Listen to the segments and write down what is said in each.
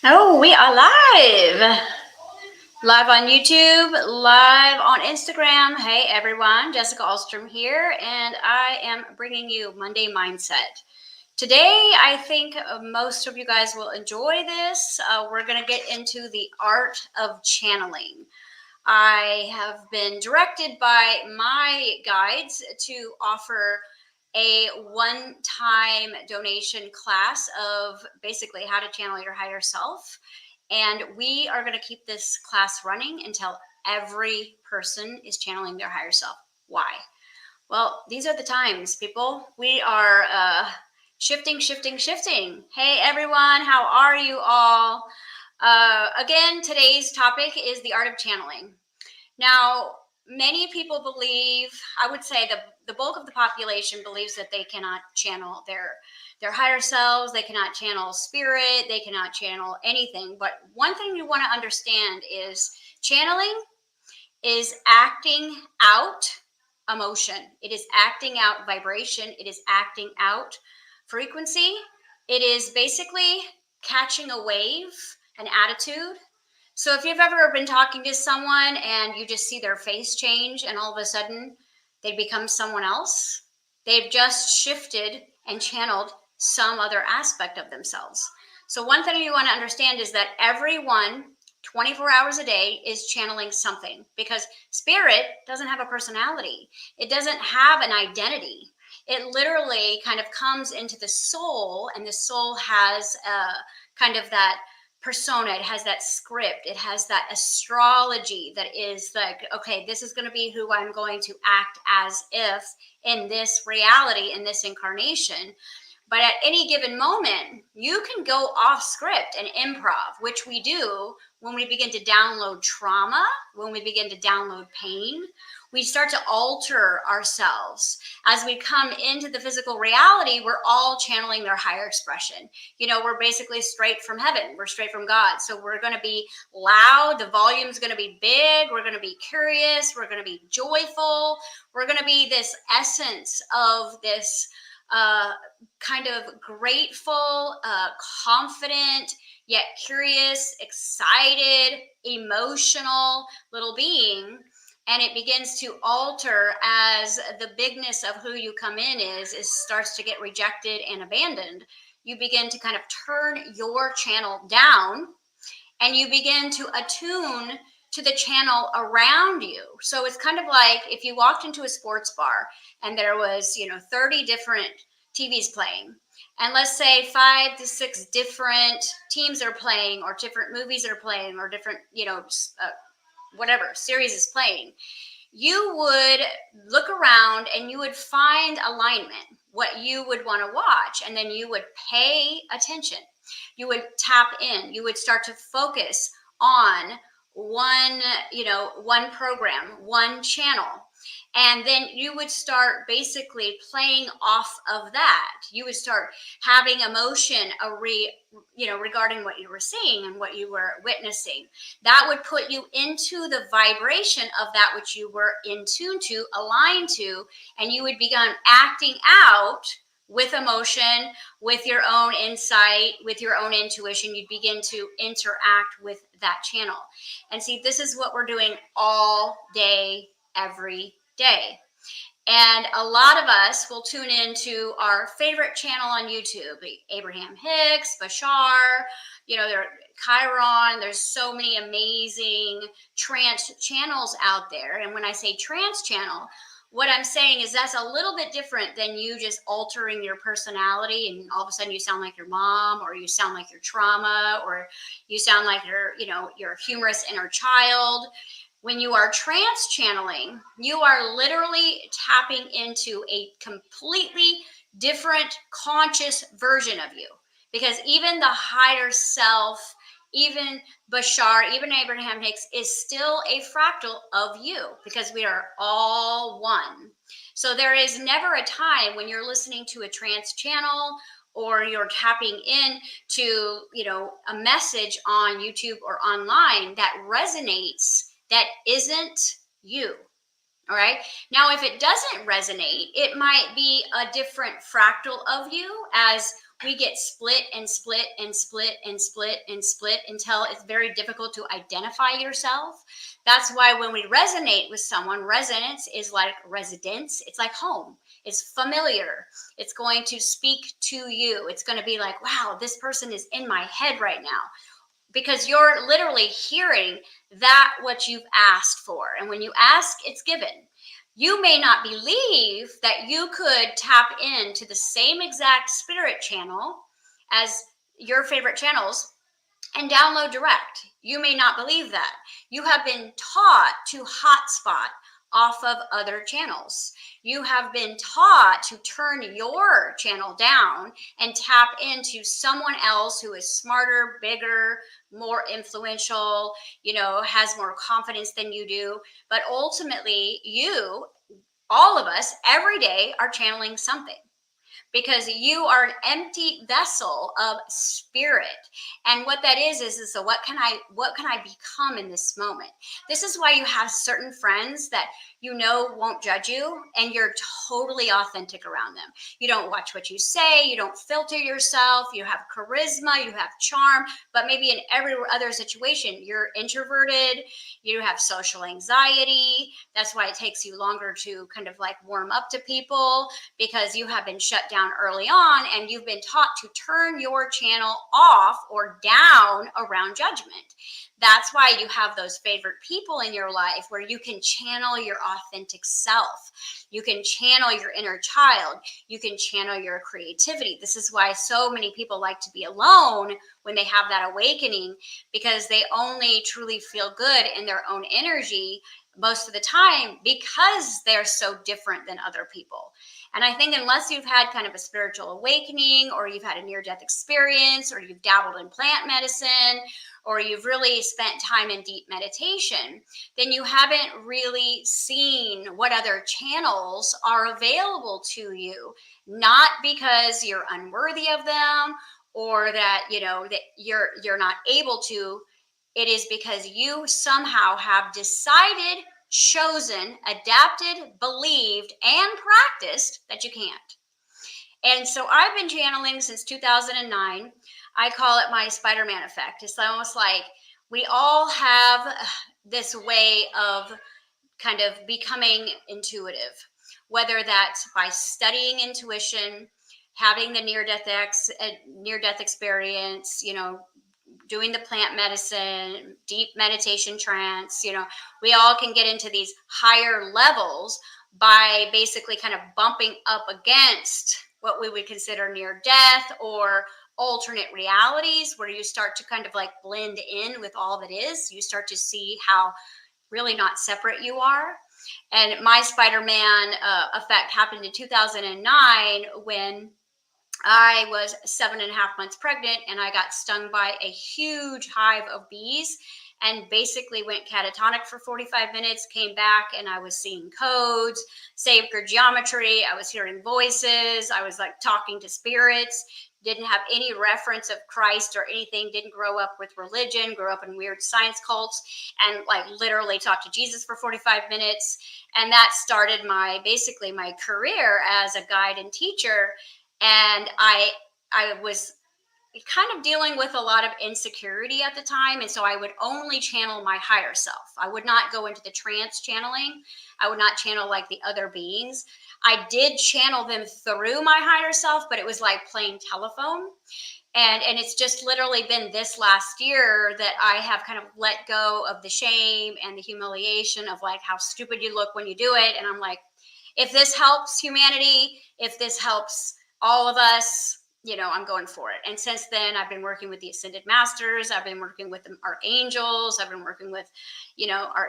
Oh, we are live. Live on YouTube, live on Instagram. Hey everyone, Jessica Alstrom here, and I am bringing you Monday Mindset. Today, I think most of you guys will enjoy this. We're going to get into the art of channeling. I have been directed by my guides to offer a one time donation class of basically how to channel your higher self. And we are going to keep this class running until every person is channeling their higher self. Why? Well, these are the times, people. We are shifting, shifting, shifting. Hey, everyone, how are you all? Again, today's topic is the art of channeling. Now, many people believe, I would say the bulk of the population believes that they cannot channel their higher selves, they cannot channel spirit, they cannot channel anything. But one thing you want to understand is channeling is acting out emotion. It is acting out vibration. It is acting out frequency. It is basically catching a wave, an attitude. So if you've ever been talking to someone and you just see their face change and all of a sudden they become someone else, they've just shifted and channeled some other aspect of themselves. So one thing you want to understand is that everyone 24 hours a day is channeling something, because spirit doesn't have a personality. It doesn't have an identity. It literally kind of comes into the soul, and the soul has kind of that persona. It has that script. It has that astrology that is like, okay, this is going to be who I'm going to act as if in this reality, in this incarnation. But at any given moment, you can go off script and improv, which we do when we begin to download trauma, when we begin to download pain. We start to alter ourselves. As we come into the physical reality, we're all channeling their higher expression. You know, we're basically straight from heaven. We're straight from God. So we're going to be loud. The volume's going to be big. We're going to be curious. We're going to be joyful. We're going to be this essence of this kind of grateful, confident, yet curious, excited, emotional little being. And it begins to alter as the bigness of who you come in is starts to get rejected and abandoned. You begin to kind of turn your channel down, and you begin to attune to the channel around you. So it's kind of like if you walked into a sports bar and there was, 30 different TVs playing. And let's say 5 to 6 different teams are playing, or different movies are playing, or different, whatever series is playing. You would look around and you would find alignment, what you would want to watch, and then you would pay attention. You would tap in. You would start to focus on one program, one channel. And then you would start basically playing off of that. You would start having emotion regarding what you were seeing and what you were witnessing. That would put you into the vibration of that which you were in tune to, aligned to, and you would begin acting out with emotion, with your own insight, with your own intuition. You'd begin to interact with that channel. And see, this is what we're doing all day, every day. And a lot of us will tune into our favorite channel on YouTube, Abraham Hicks, Bashar, there Chiron. There's so many amazing trance channels out there. And when I say trance channel, what I'm saying is that's a little bit different than you just altering your personality and all of a sudden you sound like your mom, or you sound like your trauma, or you sound like your humorous inner child. When you are trance channeling, you are literally tapping into a completely different conscious version of you. Because even the higher self, even Bashar, even Abraham Hicks is still a fractal of you, because we are all one. So there is never a time when you're listening to a trance channel or you're tapping in to, a message on YouTube or online that resonates that isn't you. All right. Now, if it doesn't resonate, it might be a different fractal of you, as we get split and split and split and split and split until it's very difficult to identify yourself. That's why when we resonate with someone, resonance is like residence. It's like home. It's familiar. It's going to speak to you. It's going to be like, wow, this person is in my head right now, because you're literally hearing that what you've asked for. And when you ask, it's given. You may not believe that you could tap into the same exact spirit channel as your favorite channels and download direct. You may not believe that. You have been taught to hotspot off of other channels. You have been taught to turn your channel down and tap into someone else who is smarter, bigger, more influential, has more confidence than you do. But ultimately, all of us, every day are channeling something, because you are an empty vessel of spirit. And what that is so what can I become in this moment? This is why you have certain friends that won't judge you, and you're totally authentic around them. You don't watch what you say, you don't filter yourself, you have charisma, you have charm, but maybe in every other situation you're introverted, you have social anxiety. That's why it takes you longer to kind of like warm up to people, because you have been shut down early on and you've been taught to turn your channel off or down around judgment. That's why you have those favorite people in your life where you can channel your authentic self. You can channel your inner child. You can channel your creativity. This is why so many people like to be alone when they have that awakening, because they only truly feel good in their own energy most of the time, because they're so different than other people. And I think unless you've had kind of a spiritual awakening, or you've had a near-death experience, or you've dabbled in plant medicine, or you've really spent time in deep meditation, then you haven't really seen what other channels are available to you. Not because you're unworthy of them, or that that you're not able to. It is because you somehow have decided, chosen, adapted, believed, and practiced that you can't. And so I've been channeling since 2009. I call it my Spider-Man effect. It's almost like we all have this way of kind of becoming intuitive, whether that's by studying intuition, having the near-death experience, doing the plant medicine, deep meditation trance. We all can get into these higher levels by basically kind of bumping up against what we would consider near death or alternate realities, where you start to kind of like blend in with all that is. You start to see how really not separate you are. And my Spider-Man effect happened in 2009 when I was 7.5 months pregnant, and I got stung by a huge hive of bees and basically went catatonic for 45 minutes, came back, and I was seeing codes, sacred geometry. I was hearing voices. I was like talking to spirits. Didn't have any reference of Christ or anything. Didn't grow up with religion, grew up in weird science cults, and like literally talked to Jesus for 45 minutes. And that started basically my career as a guide and teacher. And I was kind of dealing with a lot of insecurity at the time. And so I would only channel my higher self. I would not go into the trance channeling. I would not channel like the other beings. I did channel them through my higher self, but it was like playing telephone. And it's just literally been this last year that I have kind of let go of the shame and the humiliation of like how stupid you look when you do it. And I'm like, if this helps humanity, if this helps all of us, I'm going for it. And since then, I've been working with the Ascended Masters. I've been working with the Archangels. I've been working with, our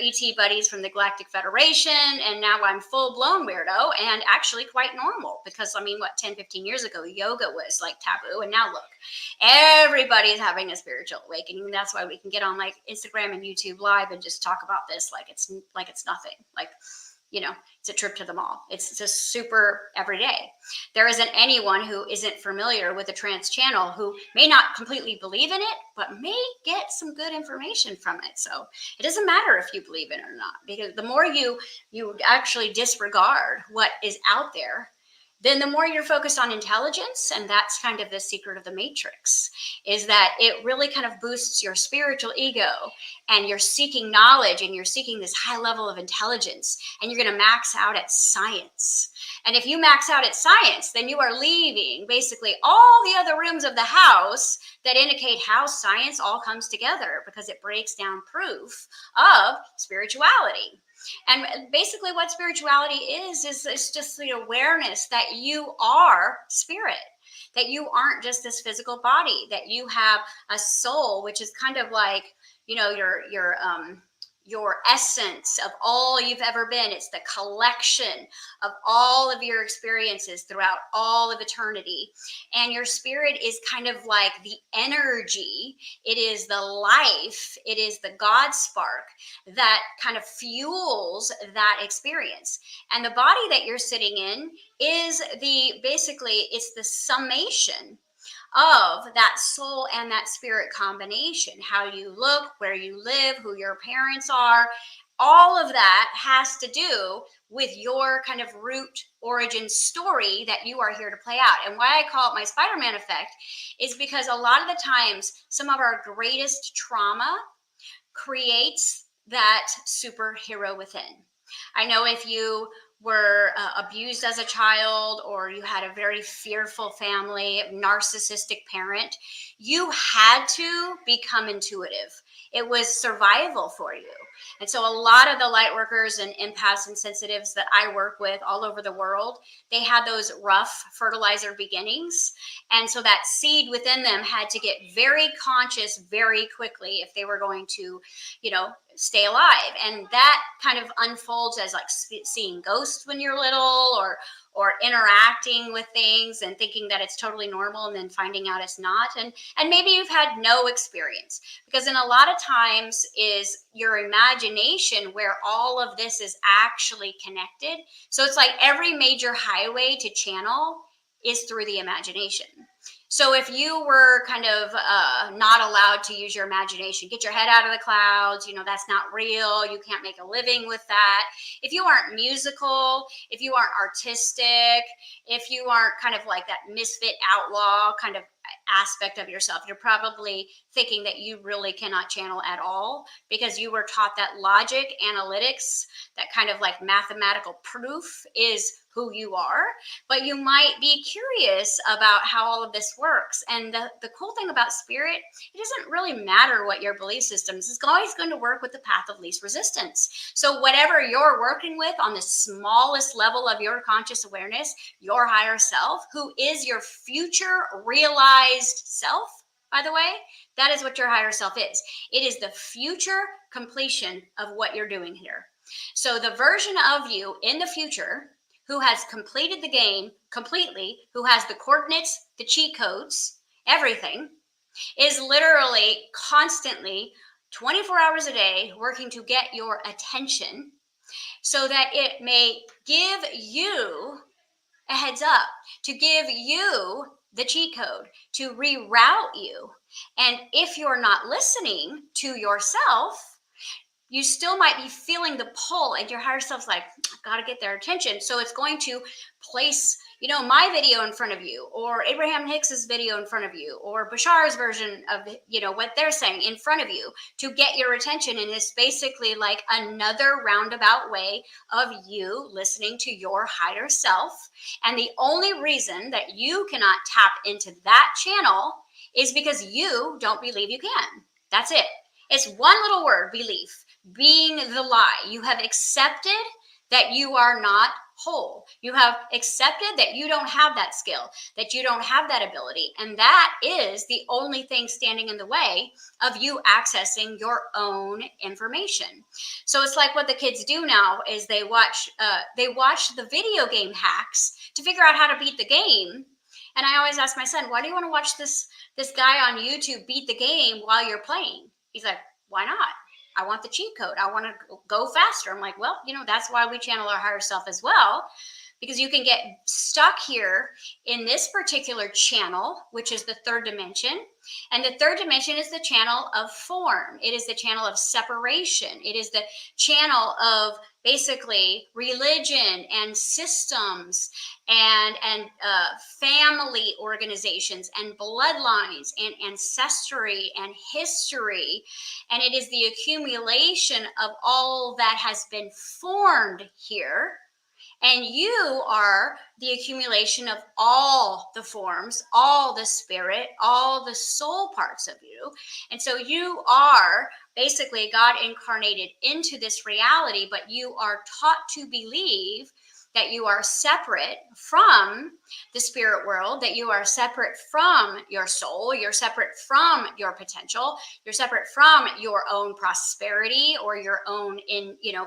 ET buddies from the Galactic Federation. And now I'm full blown weirdo and actually quite normal, because 10, 15 years ago, yoga was like taboo. And now look, everybody's having a spiritual awakening. And that's why we can get on like Instagram and YouTube Live and just talk about this like it's nothing. Like, it's a trip to the mall. It's just super everyday. There isn't anyone who isn't familiar with the trance channel who may not completely believe in it, but may get some good information from it. So it doesn't matter if you believe in it or not, because the more you actually disregard what is out there, then the more you're focused on intelligence, and that's kind of the secret of the matrix, is that it really kind of boosts your spiritual ego, and you're seeking knowledge and you're seeking this high level of intelligence, and you're going to max out at science. And if you max out at science, then you are leaving basically all the other rooms of the house that indicate how science all comes together, because it breaks down proof of spirituality. And basically, what spirituality is it's just the awareness that you are spirit, that you aren't just this physical body, that you have a soul, which is kind of like, you know, your essence of all you've ever been. It's the collection of all of your experiences throughout all of eternity. And your spirit is kind of like the energy, it is the life, it is the God spark that kind of fuels that experience. And the body that you're sitting in is basically, it's the summation of that soul and that spirit combination. How you look, where you live, who your parents are, all of that has to do with your kind of root origin story that you are here to play out. And why I call it my Spider-Man effect is because a lot of the times some of our greatest trauma creates that superhero within. I know if you were abused as a child, or you had a very fearful family, narcissistic parent, you had to become intuitive. It was survival for you. And so a lot of the light workers and empaths and sensitives that I work with all over the world, they had those rough fertilizer beginnings. And so that seed within them had to get very conscious very quickly if they were going to, you know, stay alive. And that kind of unfolds as like seeing ghosts when you're little, or interacting with things and thinking that it's totally normal, and then finding out it's not. And maybe you've had no experience, because in a lot of times is your imagination where all of this is actually connected. So it's like every major highway to channel is through the imagination. So if you were kind of not allowed to use your imagination, get your head out of the clouds, you know, that's not real, you can't make a living with that. If you aren't musical, if you aren't artistic, if you aren't kind of like that misfit outlaw kind of aspect of yourself, you're probably thinking that you really cannot channel at all, because you were taught that logic, analytics, that kind of like mathematical proof is who you are. But you might be curious about how all of this works. And the cool thing about spirit, it doesn't really matter what your belief system is. It's always going to work with the path of least resistance. So whatever you're working with on the smallest level of your conscious awareness, your higher self, who is your future realized self, by the way, that is what your higher self is. It is the future completion of what you're doing here. So the version of you in the future who has completed the game completely, who has the coordinates, the cheat codes, everything, is literally constantly 24 hours a day working to get your attention, so that it may give you a heads up, to give you the cheat code, to reroute you. And if you're not listening to yourself, you still might be feeling the pull, and your higher self's like, I've got to get their attention. So it's going to place, you know, my video in front of you, or Abraham Hicks's video in front of you, or Bashar's version of, you know, what they're saying in front of you to get your attention. And it's basically like another roundabout way of you listening to your higher self. And the only reason that you cannot tap into that channel is because you don't believe you can. That's it. It's one little word, belief. Being the lie. You have accepted that you are not whole. You have accepted that you don't have that skill, that you don't have that ability. And that is the only thing standing in the way of you accessing your own information. So it's like what the kids do now is they watch the video game hacks to figure out how to beat the game. And I always ask my son, why do you want to watch this guy on YouTube beat the game while you're playing? He's like, why not? I want the cheat code. I want to go faster. I'm like, well, you know, that's why we channel our higher self as well, because you can get stuck here in this particular channel, which is the third dimension. And the third dimension is the channel of form. It is the channel of separation. It is the channel of basically religion and systems and family organizations and bloodlines and ancestry and history. And it is the accumulation of all that has been formed here. And you are the accumulation of all the forms, all the spirit, all the soul parts of you. And so you are basically God incarnated into this reality, but you are taught to believe that you are separate from the spirit world, that you are separate from your soul, you're separate from your potential, you're separate from your own prosperity or your own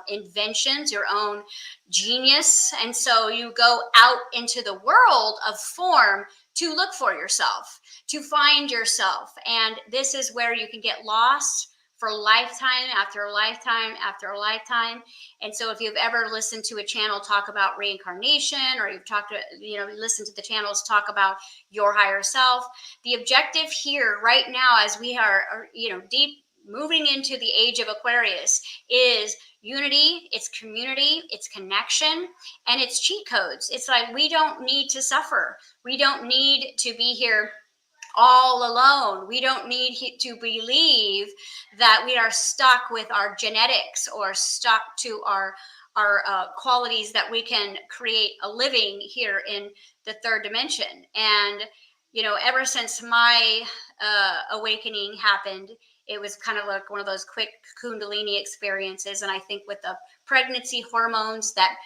inventions, your own genius. And so you go out into the world of form to look for yourself, to find yourself. And this is where you can get lost for lifetime after lifetime after lifetime. And so if you've ever listened to a channel talk about reincarnation, or you've listened to the channels talk about your higher self, the objective here right now, as we are deep moving into the age of Aquarius, is unity, it's community, it's connection, and it's cheat codes. It's like, we don't need to suffer. We don't need to be here all alone. We don't need to believe that we are stuck with our genetics or stuck to our qualities that we can create a living here in the third dimension. And ever since my awakening happened, it was kind of like one of those quick Kundalini experiences. And I think with the pregnancy hormones that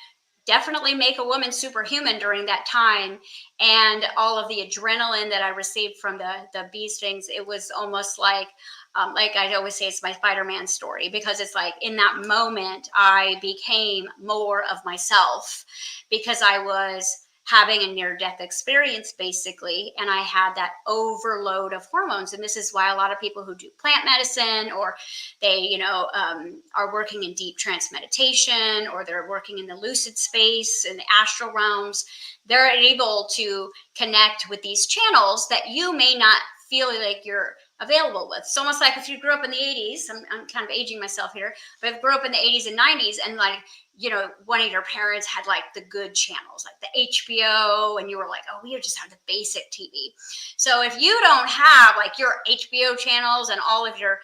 definitely make a woman superhuman during that time, and all of the adrenaline that I received from the bee stings, it was almost like I always say, it's my Spider-Man story, because it's like in that moment I became more of myself, because I was having a near-death experience basically, and I had that overload of hormones. And this is why a lot of people who do plant medicine, or they are working in deep trance meditation, or they're working in the lucid space and the astral realms, they're able to connect with these channels that you may not feel like you're available with. It's almost like if you grew up in the 80s, I'm kind of aging myself here, but if you grew up in the 80s and 90s, and one of your parents had like the good channels, like the HBO, and you were like, oh, we just have the basic TV. So if you don't have like your HBO channels and all of your,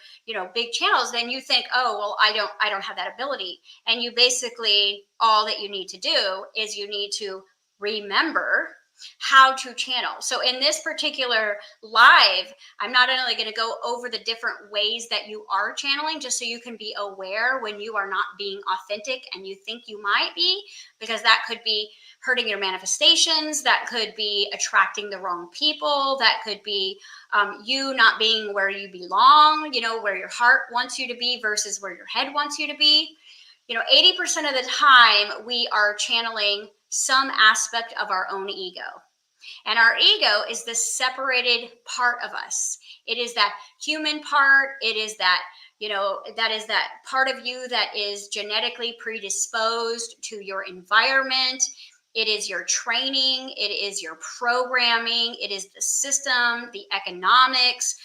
big channels, then you think, oh, well, I don't have that ability. And you basically, all that you need to do is you need to remember how to channel. So in this particular live, I'm not only going to go over the different ways that you are channeling, just so you can be aware when you are not being authentic and you think you might be, because that could be hurting your manifestations, that could be attracting the wrong people, that could be you not being where you belong, where your heart wants you to be versus where your head wants you to be. 80% of the time we are channeling some aspect of our own ego. And our ego is the separated part of us. It is that human part. It is that, that is that part of you that is genetically predisposed to your environment. It is your training. It is your programming. It is the system, the economics,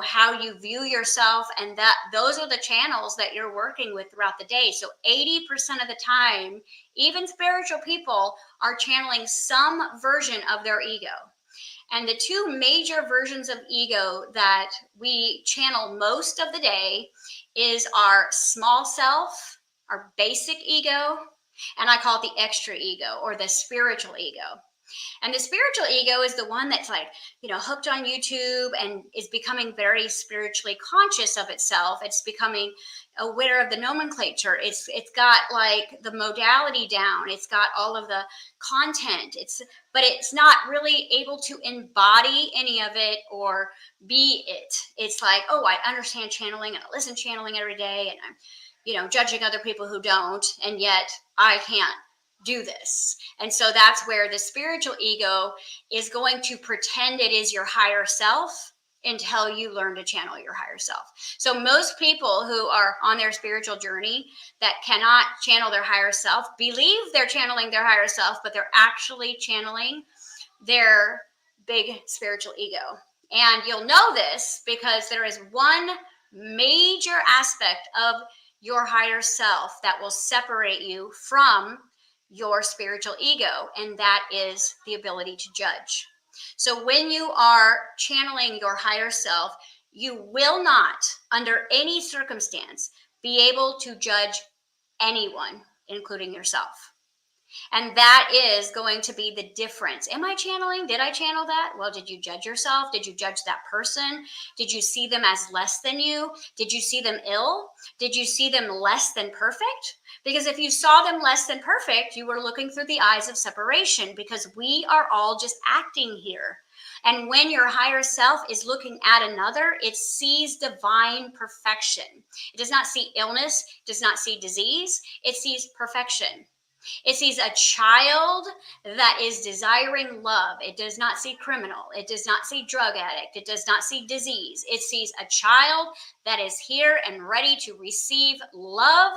how you view yourself. And that those are the channels that you're working with throughout the day. So 80% of the time, even spiritual people are channeling some version of their ego. And the two major versions of ego that we channel most of the day is our small self, our basic ego, and I call it the extra ego, or the spiritual ego. And the spiritual ego is the one that's like, hooked on YouTube and is becoming very spiritually conscious of itself. It's becoming aware of the nomenclature. It's got like the modality down. It's got all of the content. But it's not really able to embody any of it or be it. It's like, oh, I understand channeling and I listen to channeling every day, and I'm, judging other people who don't, and yet I can't do this. And so that's where the spiritual ego is going to pretend it is your higher self, until you learn to channel your higher self. So most people who are on their spiritual journey that cannot channel their higher self believe they're channeling their higher self, but they're actually channeling their big spiritual ego. And you'll know this because there is one major aspect of your higher self that will separate you from your spiritual ego, and that is the ability to judge. So when you are channeling your higher self, you will not, under any circumstance, be able to judge anyone, including yourself. And that is going to be the difference. Am I channeling? Did I channel that? Well, did you judge yourself? Did you judge that person? Did you see them as less than you? Did you see them ill? Did you see them less than perfect? Because if you saw them less than perfect, you were looking through the eyes of separation, because we are all just acting here. And when your higher self is looking at another, it sees divine perfection. It does not see illness, does not see disease, it sees perfection. It sees a child that is desiring love. It does not see criminal. It does not see drug addict. It does not see disease. It sees a child that is here and ready to receive love.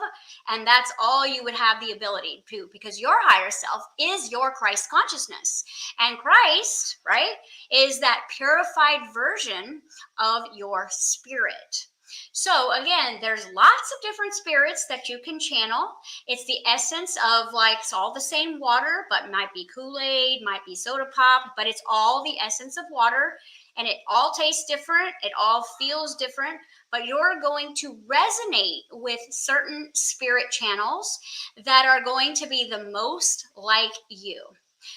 And that's all you would have the ability to, because your higher self is your Christ consciousness. And Christ, right, is that purified version of your spirit. So again, there's lots of different spirits that you can channel. It's the essence of, like, it's all the same water, but might be Kool-Aid, might be soda pop, but it's all the essence of water, and it all tastes different. It all feels different, but you're going to resonate with certain spirit channels that are going to be the most like you.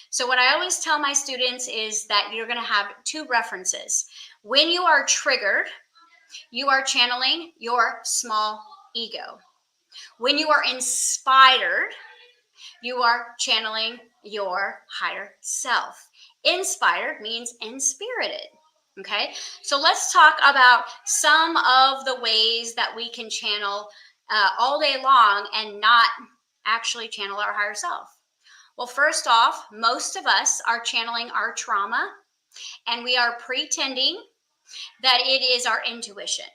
So what I always tell my students is that you're going to have two references. When you are triggered, you are channeling your small ego. When you are inspired, you are channeling your higher self. Inspired means inspirited. Okay, so let's talk about some of the ways that we can channel all day long and not actually channel our higher self. Well, first off, most of us are channeling our trauma, and we are pretending that it is our intuition.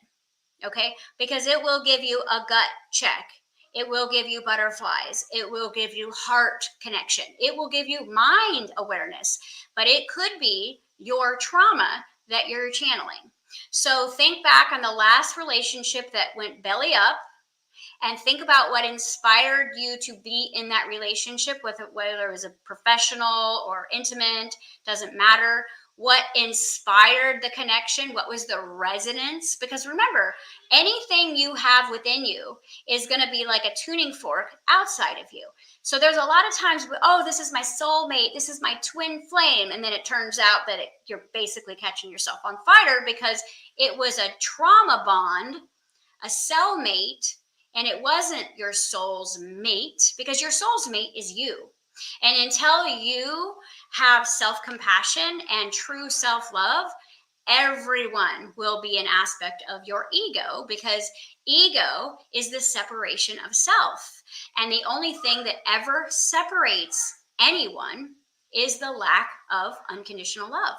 Okay, because it will give you a gut check. It will give you butterflies. It will give you heart connection. It will give you mind awareness, but it could be your trauma that you're channeling. So think back on the last relationship that went belly up, and think about what inspired you to be in that relationship, whether it was a professional or intimate, doesn't matter. What inspired the connection? What was the resonance? Because remember, anything you have within you is going to be like a tuning fork outside of you. So there's a lot of times, oh, this is my soulmate, this is my twin flame. And then it turns out that you're basically catching yourself on fire because it was a trauma bond, a cellmate, and it wasn't your soul's mate, because your soul's mate is you. And until you have self-compassion and true self-love, everyone will be an aspect of your ego, because ego is the separation of self. And the only thing that ever separates anyone is the lack of unconditional love.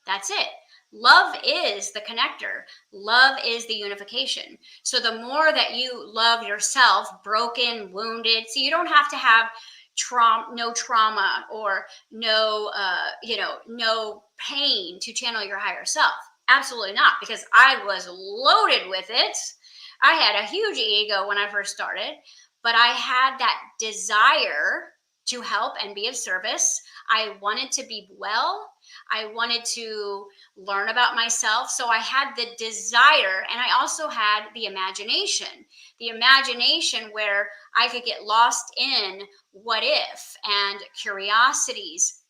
That's it. Love is the connector. Love is the unification. So the more that you love yourself, broken, wounded, so you don't have to have no trauma or no pain to channel your higher self. Absolutely not, because I was loaded with it. I had a huge ego when I first started, but I had that desire to help and be of service. I wanted to be well. I wanted to learn about myself. So I had the desire, and I also had the imagination where I could get lost in what if and curiosities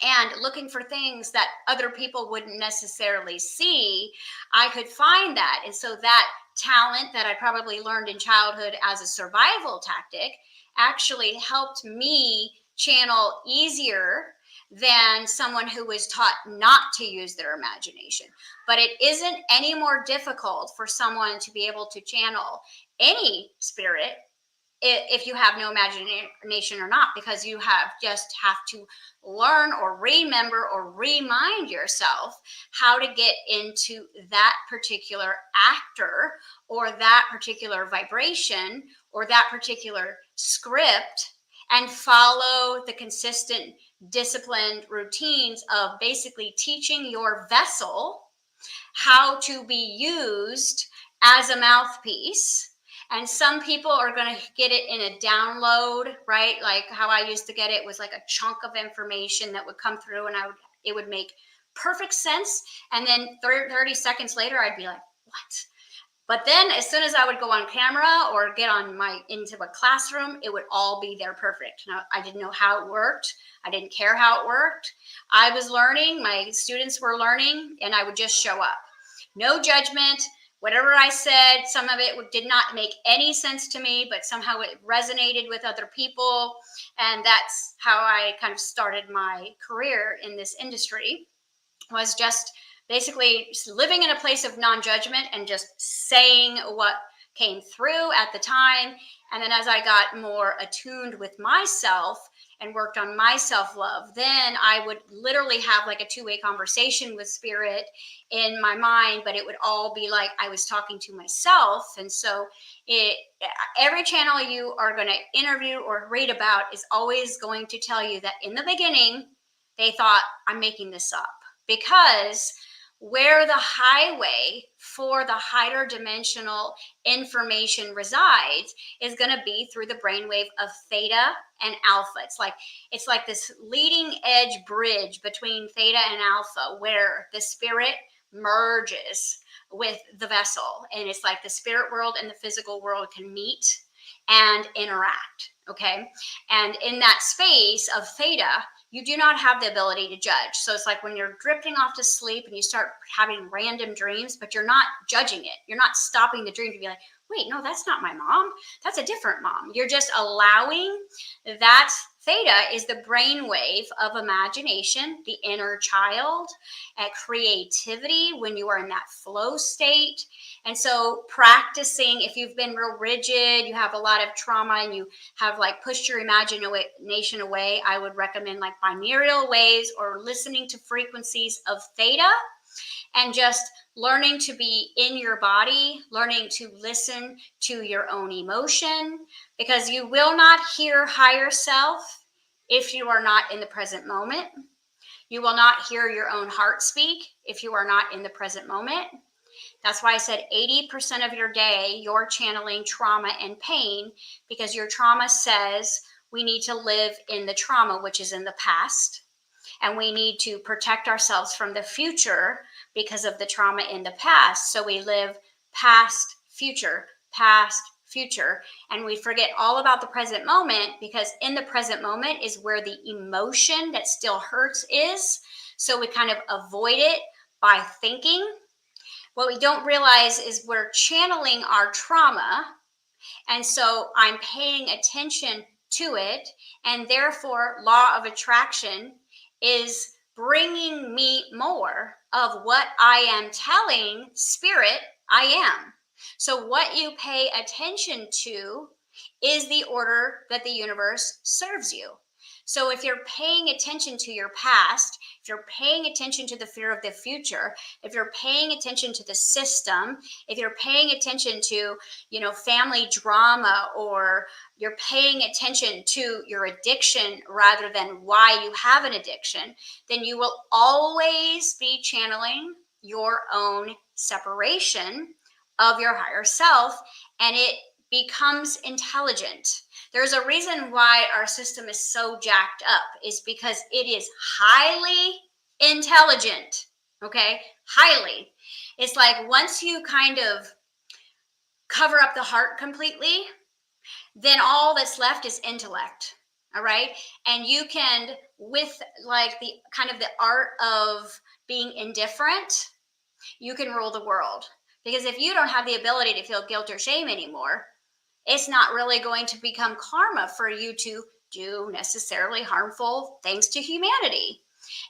and looking for things that other people wouldn't necessarily see. I could find that. And so that talent that I probably learned in childhood as a survival tactic actually helped me channel easier than someone who was taught not to use their imagination. But it isn't any more difficult for someone to be able to channel any spirit if you have no imagination or not, because you have to learn or remember or remind yourself how to get into that particular actor or that particular vibration or that particular script, and follow the consistent disciplined routines of basically teaching your vessel how to be used as a mouthpiece. And some people are going to get it in a download, right? Like how I used to get it was like a chunk of information that would come through, and it would make perfect sense. And then 30 seconds later, I'd be like, what? But then as soon as I would go on camera or get into a classroom, it would all be there perfect. Now, I didn't know how it worked. I didn't care how it worked. I was learning, my students were learning, and I would just show up. No judgment. Whatever I said, some of it did not make any sense to me, but somehow it resonated with other people. And that's how I kind of started my career in this industry, was just basically living in a place of non-judgment and just saying what came through at the time. And then as I got more attuned with myself and worked on my self-love, then I would literally have like a two-way conversation with spirit in my mind, but it would all be like I was talking to myself. And so every channel you are going to interview or read about is always going to tell you that in the beginning, they thought, I'm making this up. Because where the highway for the higher dimensional information resides is going to be through the brainwave of theta and alpha. It's like this leading edge bridge between theta and alpha, where the spirit merges with the vessel. And it's like the spirit world and the physical world can meet and interact. Okay. And in that space of theta, you do not have the ability to judge. So it's like when you're drifting off to sleep and you start having random dreams, but you're not judging it. You're not stopping the dream to be like, wait, no, that's not my mom. That's a different mom. You're just allowing that. Theta is the brainwave of imagination, the inner child, and creativity when you are in that flow state. And so practicing, if you've been real rigid, you have a lot of trauma, and you have like pushed your imagination away, I would recommend like binaural waves or listening to frequencies of theta, and just learning to be in your body, learning to listen to your own emotion, because you will not hear higher self if you are not in the present moment. You will not hear your own heart speak if you are not in the present moment. That's why I said 80% of your day, you're channeling trauma and pain, because your trauma says we need to live in the trauma, which is in the past. And we need to protect ourselves from the future because of the trauma in the past. So we live past, future, and we forget all about the present moment, because in the present moment is where the emotion that still hurts is. So we kind of avoid it by thinking. What we don't realize is we're channeling our trauma. And so I'm paying attention to it. And therefore, law of attraction is bringing me more of what I am telling spirit I am. So what you pay attention to is the order that the universe serves you. So if you're paying attention to your past, if you're paying attention to the fear of the future, if you're paying attention to the system, if you're paying attention to, family drama, or you're paying attention to your addiction rather than why you have an addiction, then you will always be channeling your own separation of your higher self, and it becomes intelligent. There's a reason why our system is so jacked up, is because it is highly intelligent. Okay, highly. It's like once you kind of cover up the heart completely, then all that's left is intellect. All right. And you can, with like the kind of the art of being indifferent, you can rule the world. Because if you don't have the ability to feel guilt or shame anymore, it's not really going to become karma for you to do necessarily harmful things to humanity.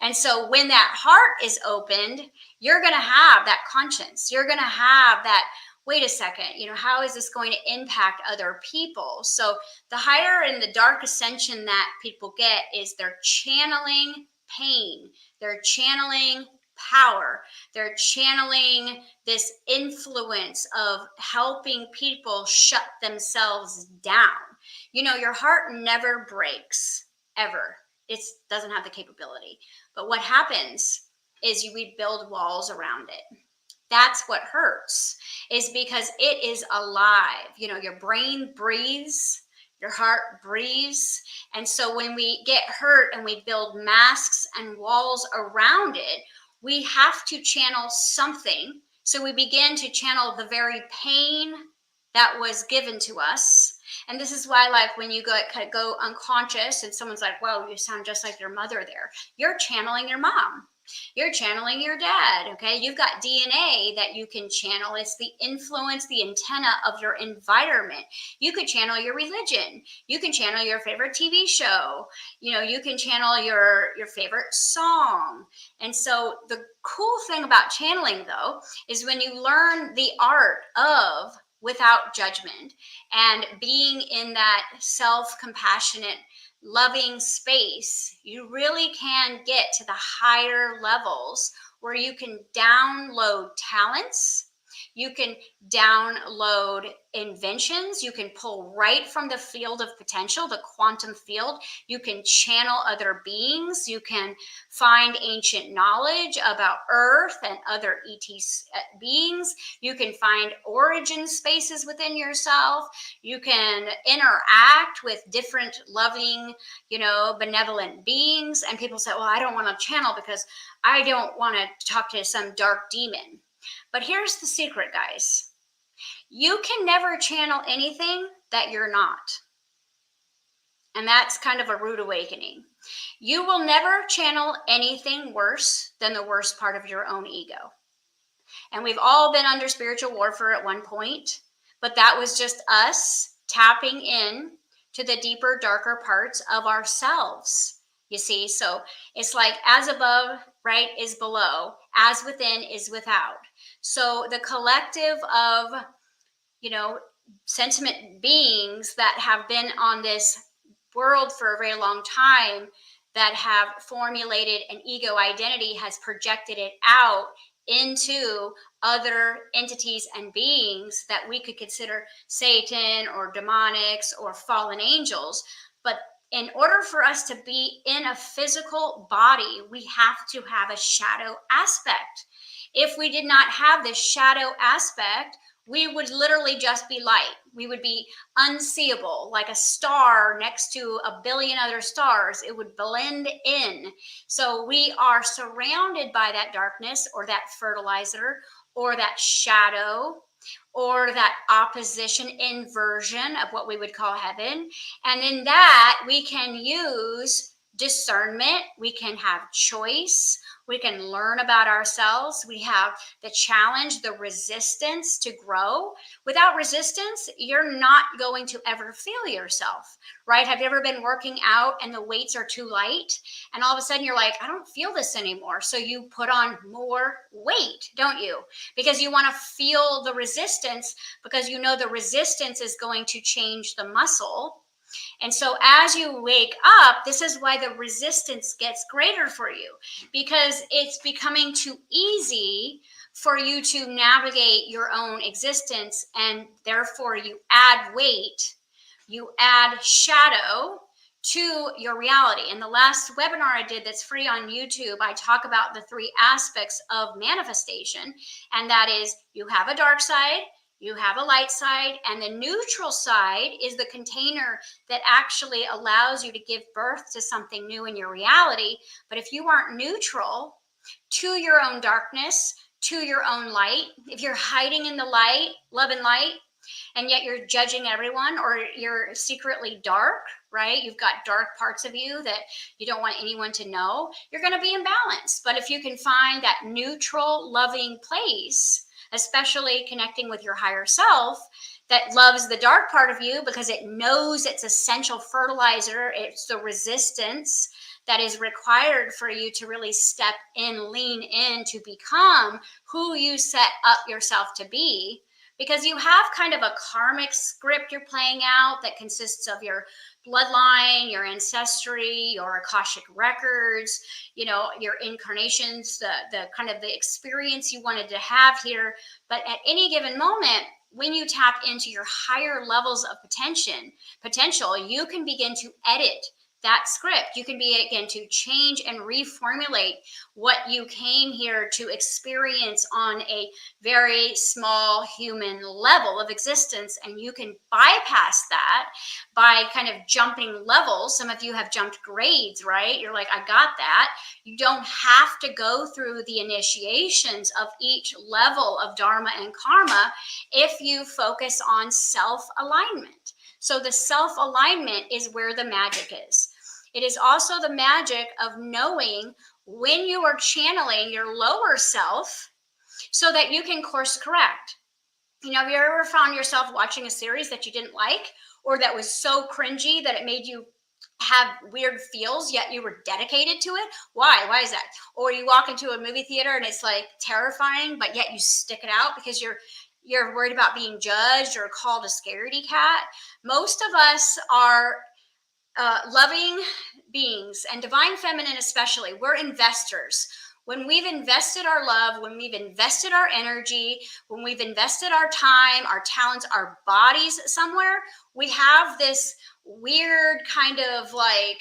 And so when that heart is opened, you're going to have that conscience. You're going to have that wait a second, how is this going to impact other people? So the higher and the dark ascension that people get is they're channeling pain, they're channeling power, they're channeling this influence of helping people shut themselves down. Your heart never breaks, ever. It doesn't have the capability. But what happens is we build walls around it. That's what hurts, is because it is alive. Your brain breathes, your heart breathes. And so when we get hurt and we build masks and walls around it, we have to channel something. So we begin to channel the very pain that was given to us. And this is why, like, when you go unconscious and someone's like, "Whoa, you sound just like your mother there," you're channeling your mom. You're channeling your dad. Okay. You've got DNA that you can channel. It's the influence, the antenna of your environment. You could channel your religion. You can channel your favorite TV show. You can channel your favorite song. And so the cool thing about channeling, though, is when you learn the art of without judgment and being in that self-compassionate, loving space, you really can get to the higher levels where you can download talents, you can download inventions, you can pull right from the field of potential, the quantum field. You can channel other beings, you can find ancient knowledge about Earth and other ET beings, you can find origin spaces within yourself, you can interact with different loving, benevolent beings. And people say, "Well, I don't want to channel because I don't want to talk to some dark demon." But here's the secret, guys. You can never channel anything that you're not. And that's kind of a rude awakening. You will never channel anything worse than the worst part of your own ego. And we've all been under spiritual warfare at one point, but that was just us tapping in to the deeper, darker parts of ourselves. You see, so it's like as above, right, is below, as within is without. So the collective of, sentiment beings that have been on this world for a very long time, that have formulated an ego identity, has projected it out into other entities and beings that we could consider Satan or demonics or fallen angels. But in order for us to be in a physical body, we have to have a shadow aspect. If we did not have this shadow aspect, we would literally just be light. We would be unseeable, like a star next to a billion other stars. It would blend in. So we are surrounded by that darkness or that fertilizer or that shadow or that opposition inversion of what we would call heaven. And in that, we can use discernment. We can have choice. We can learn about ourselves. We have the challenge, the resistance to grow. Without resistance, you're not going to ever feel yourself, right? Have you ever been working out and the weights are too light? And all of a sudden you're like, "I don't feel this anymore." So you put on more weight, don't you? Because you want to feel the resistance, because you know the resistance is going to change the muscle. And so as you wake up, this is why the resistance gets greater for you, because it's becoming too easy for you to navigate your own existence. And therefore you add weight, you add shadow to your reality. In the last webinar I did that's free on YouTube, I talk about the 3 aspects of manifestation. And that is, you have a dark side, you have a light side, and the neutral side is the container that actually allows you to give birth to something new in your reality. But if you aren't neutral to your own darkness, to your own light, if you're hiding in the light, love and light, and yet you're judging everyone, or you're secretly dark, right? You've got dark parts of you that you don't want anyone to know, you're going to be imbalanced. But if you can find that neutral, loving place, especially connecting with your higher self that loves the dark part of you because it knows it's essential fertilizer, it's the resistance that is required for you to really step in, lean in to become who you set up yourself to be, because you have kind of a karmic script you're playing out that consists of your bloodline, your ancestry, your Akashic records, you know, your incarnations, the kind of the experience you wanted to have here. But at any given moment, when you tap into your higher levels of potential, you can begin to edit that script. You can begin to change and reformulate what you came here to experience on a very small human level of existence. And you can bypass that by kind of jumping levels. Some of you have jumped grades, right? You're like, I got that. You don't have to go through the initiations of each level of Dharma and Karma if you focus on self-alignment. So the self-alignment is where the magic is. It is also the magic of knowing when you are channeling your lower self so that you can course correct. You know, have you ever found yourself watching a series that you didn't like, or that was so cringy that it made you have weird feels, yet you were dedicated to it? Why is that? Or you walk into a movie theater and it's like terrifying, but yet you stick it out because you're worried about being judged or called a scaredy cat. Most of us are loving beings, and divine feminine especially. We're investors. When we've invested our love, when we've invested our energy, when we've invested our time, our talents, our bodies somewhere, we have this weird kind of like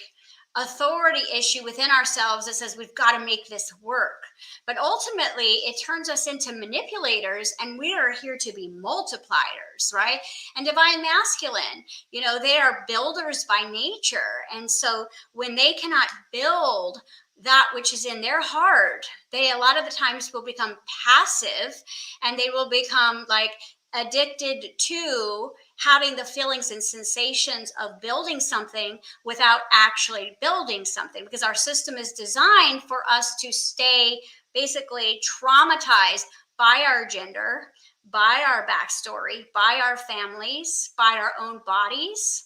authority issue within ourselves that says we've got to make this work. But ultimately, it turns us into manipulators, and we are here to be multipliers, right? And divine masculine, you know, they are builders by nature. And so when they cannot build that which is in their heart, they a lot of the times will become passive, and they will become like addicted to having the feelings and sensations of building something without actually building something, because our system is designed for us to stay basically traumatized by our gender, by our backstory, by our families, by our own bodies,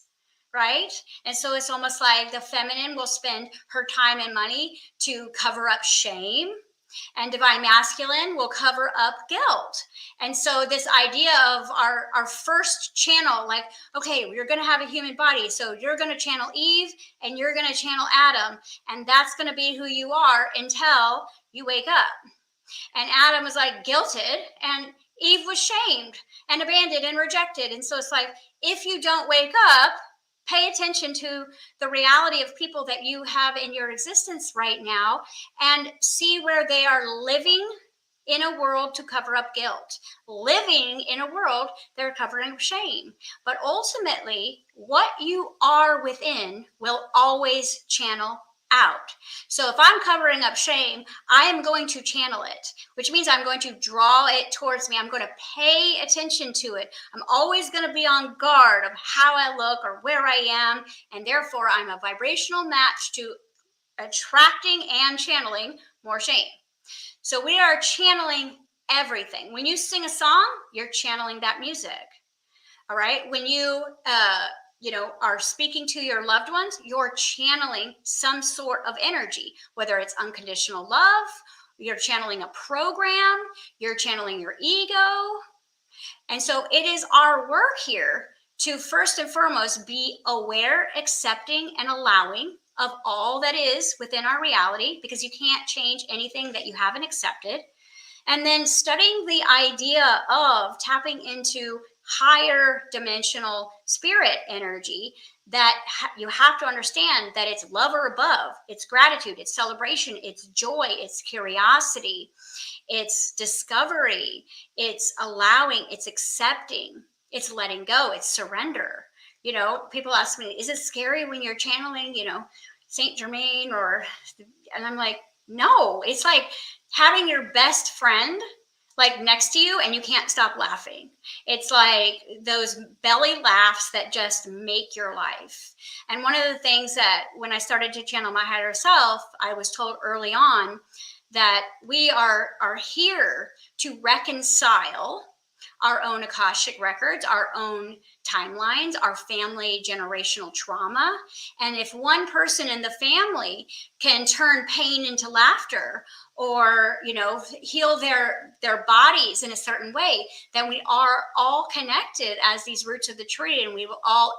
right? And so it's almost like the feminine will spend her time and money to cover up shame, and divine masculine will cover up guilt. And so this idea of our first channel, like, okay, we're going to have a human body, so you're going to channel Eve and you're going to channel Adam, and that's going to be who you are until you wake up. And Adam was like guilted, and Eve was shamed and abandoned and rejected. And so it's like, if you don't wake up, pay attention to the reality of people that you have in your existence right now, and see where they are living in a world to cover up guilt, living in a world they're covering up shame. But ultimately, what you are within will always channel out. So if I'm covering up shame, I am going to channel it, which means I'm going to draw it towards me. I'm going to pay attention to it. I'm always going to be on guard of how I look or where I am, and therefore I'm a vibrational match to attracting and channeling more shame. So we are channeling everything. When you sing a song, you're channeling that music. All right. When you are speaking to your loved ones, you're channeling some sort of energy, whether it's unconditional love, you're channeling a program, you're channeling your ego. And so it is our work here to first and foremost be aware, accepting, and allowing of all that is within our reality, because you can't change anything that you haven't accepted. And then studying the idea of tapping into higher dimensional spirit energy, that you have to understand that it's love or above, it's gratitude, it's celebration, it's joy, it's curiosity, it's discovery, it's allowing, it's accepting, it's letting go, it's surrender. You know, people ask me, is it scary when you're channeling, Saint Germain and I'm like, no, it's like having your best friend like next to you and you can't stop laughing. It's like those belly laughs that just make your life. And one of the things that when I started to channel my higher self, I was told early on that we are here to reconcile our own Akashic records, our own timelines, our family generational trauma. And if one person in the family can turn pain into laughter, or heal their bodies in a certain way, then we are all connected as these roots of the tree, and we will all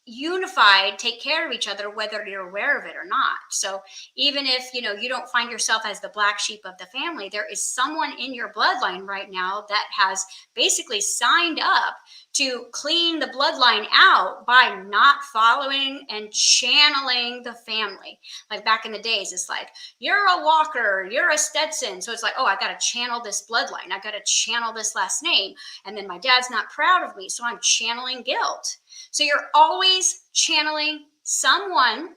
unified take care of each other, whether you're aware of it or not. So even if you don't find yourself as the black sheep of the family, there is someone in your bloodline right now that has basically signed up to clean the bloodline out by not following and channeling the family. Like back in the days, it's like, you're a Walker, you're a Stetson, so it's like, oh, I got to channel this bloodline, I got to channel this last name, and then my dad's not proud of me, so I'm channeling guilt. So you're always channeling someone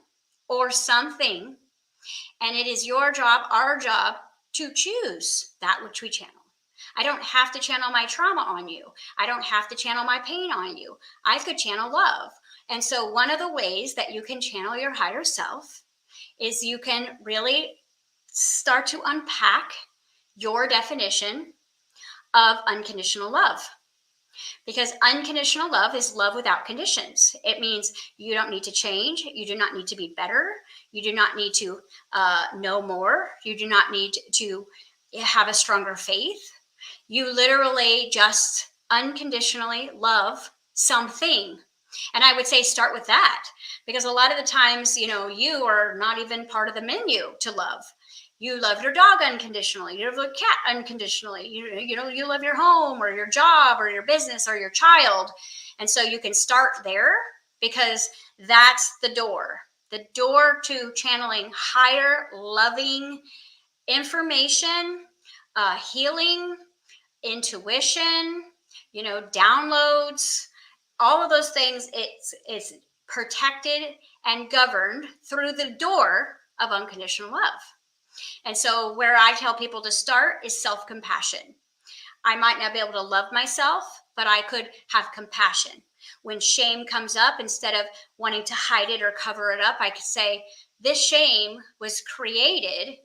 or something, and it is your job, our job, to choose that which we channel. I don't have to channel my trauma on you. I don't have to channel my pain on you. I could channel love. And so one of the ways that you can channel your higher self is you can really start to unpack your definition of unconditional love. Because unconditional love is love without conditions. It means you don't need to change. You do not need to be better. You do not need to know more. You do not need to have a stronger faith. You literally just unconditionally love something. And I would say start with that, because a lot of the times, you are not even part of the menu to love. You love your dog unconditionally. You love your cat unconditionally. You love your home or your job or your business or your child. And so you can start there, because that's the door to channeling higher, loving information, healing, intuition, downloads, all of those things. It's protected and governed through the door of unconditional love. And so where I tell people to start is self-compassion. I might not be able to love myself, but I could have compassion. When shame comes up, instead of wanting to hide it or cover it up, I could say, this shame was created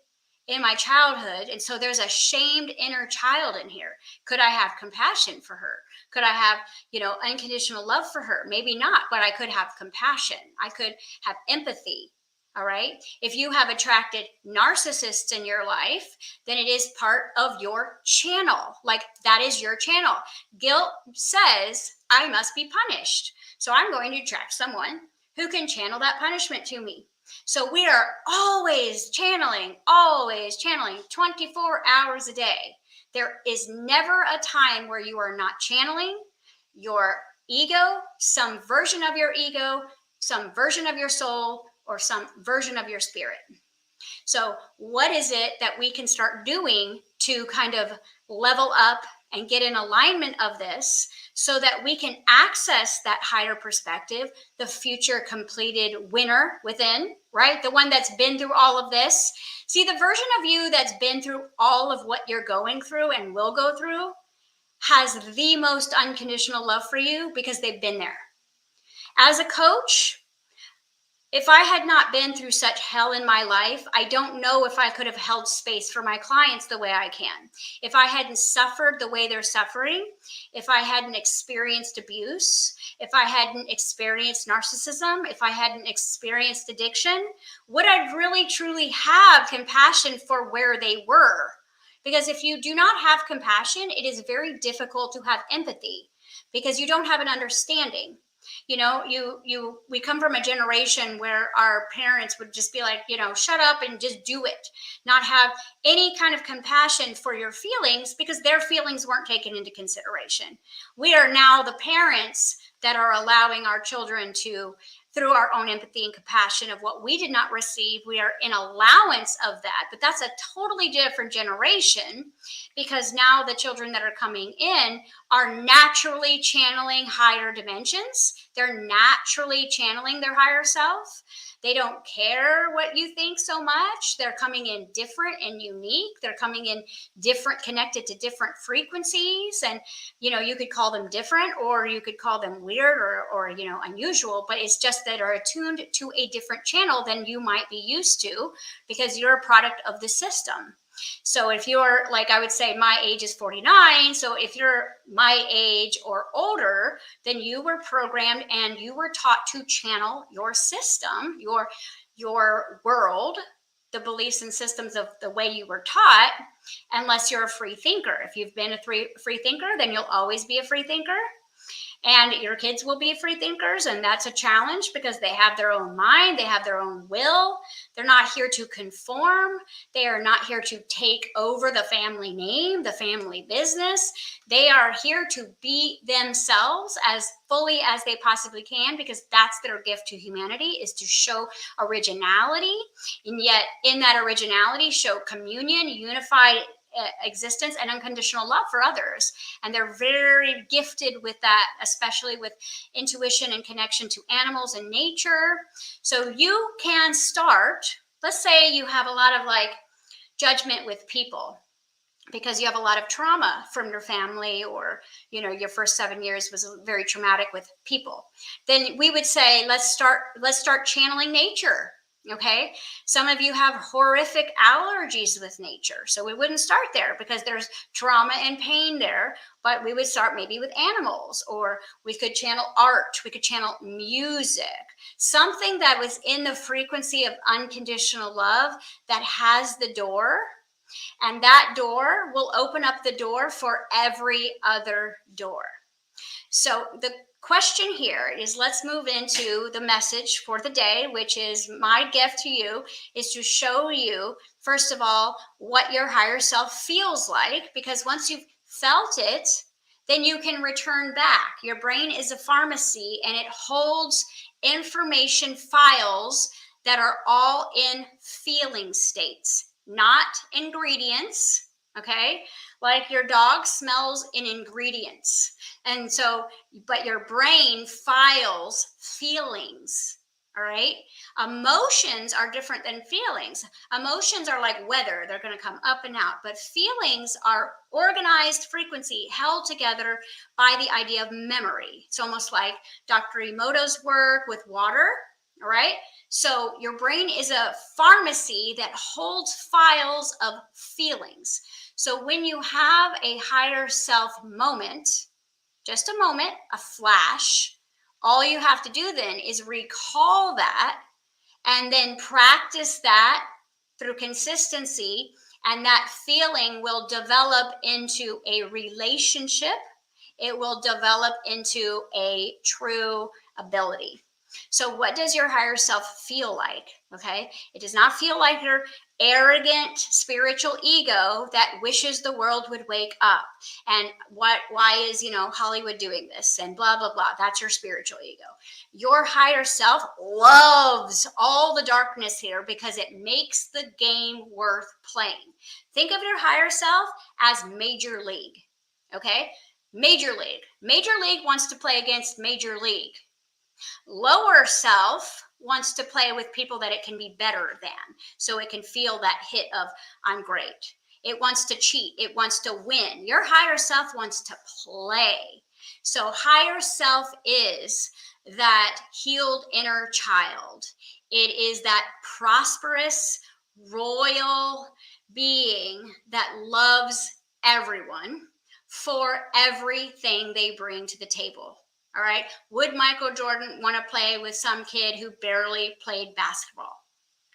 in my childhood, and so there's a shamed inner child in here. Could I have compassion for her? Could I have, unconditional love for her? Maybe not, but I could have compassion. I could have empathy. All right. If you have attracted narcissists in your life, then it is part of your channel. Like, that is your channel. Guilt says I must be punished. So I'm going to attract someone who can channel that punishment to me. So we are always channeling 24 hours a day. There is never a time where you are not channeling your ego, some version of your ego, some version of your soul, or some version of your spirit. So what is it that we can start doing to kind of level up and get in alignment of this, so that we can access that higher perspective, the future completed winner within, right? The one that's been through all of this. See, the version of you that's been through all of what you're going through and will go through has the most unconditional love for you, because they've been there. As a coach, if I had not been through such hell in my life, I don't know if I could have held space for my clients the way I can. If I hadn't suffered the way they're suffering, if I hadn't experienced abuse, if I hadn't experienced narcissism, if I hadn't experienced addiction, would I really truly have compassion for where they were? Because if you do not have compassion, it is very difficult to have empathy, because you don't have an understanding. We come from a generation where our parents would just be like, shut up and just do it, not have any kind of compassion for your feelings, because their feelings weren't taken into consideration. We are now the parents that are allowing our children to, through our own empathy and compassion of what we did not receive, we are in allowance of that. But that's a totally different generation, because now the children that are coming in are naturally channeling higher dimensions. They're naturally channeling their higher self. They don't care what you think so much. They're coming in different and unique. They're coming in different, connected to different frequencies. And, you could call them different, or you could call them weird or unusual, but it's just that are attuned to a different channel than you might be used to, because you're a product of the system. So if you're, like, I would say my age is 49. So if you're my age or older, then you were programmed and you were taught to channel your system, your world, the beliefs and systems of the way you were taught, unless you're a free thinker. If you've been a free thinker, then you'll always be a free thinker. And your kids will be free thinkers, and that's a challenge because they have their own mind, they have their own will. They're not here to conform. They are not here to take over the family name, the family business. They are here to be themselves as fully as they possibly can, because that's their gift to humanity, is to show originality, and yet in that originality show communion, unified existence, and unconditional love for others. And they're very gifted with that, especially with intuition and connection to animals and nature. So you can start, let's say you have a lot of like judgment with people because you have a lot of trauma from your family, or your first 7 years was very traumatic with people. Then we would say, let's start channeling nature. Okay, some of you have horrific allergies with nature, so we wouldn't start there because there's trauma and pain there. But we would start maybe with animals, or we could channel art, we could channel music, something that was in the frequency of unconditional love that has the door, and that door will open up the door for every other door. So the question here is, let's move into the message for the day, which is my gift to you is to show you, first of all, what your higher self feels like, because once you've felt it, then you can return back. Your brain is a pharmacy, and it holds information files that are all in feeling states, not ingredients. Okay, like your dog smells in ingredients. And so, but your brain files feelings. All right. Emotions are different than feelings. Emotions are like weather, they're going to come up and out. But feelings are organized frequency held together by the idea of memory. It's almost like Dr. Emoto's work with water. All right. So your brain is a pharmacy that holds files of feelings. So when you have a higher self moment, just a moment, a flash, all you have to do then is recall that and then practice that through consistency, and that feeling will develop into a relationship. It will develop into a true ability. So what does your higher self feel like? Okay, it does not feel like your arrogant spiritual ego that wishes the world would wake up, and why is Hollywood doing this, and blah blah blah. That's your spiritual ego. Your higher self loves all the darkness here because it makes the game worth playing. Think of your higher self as Major League. Okay, Major League wants to play against Major League. Lower self wants to play with people that it can be better than, so it can feel that hit of I'm great. It wants to cheat. It wants to win. Your higher self wants to play. So higher self is that healed inner child. It is that prosperous, royal being that loves everyone for everything they bring to the table. All right. Would Michael Jordan want to play with some kid who barely played basketball?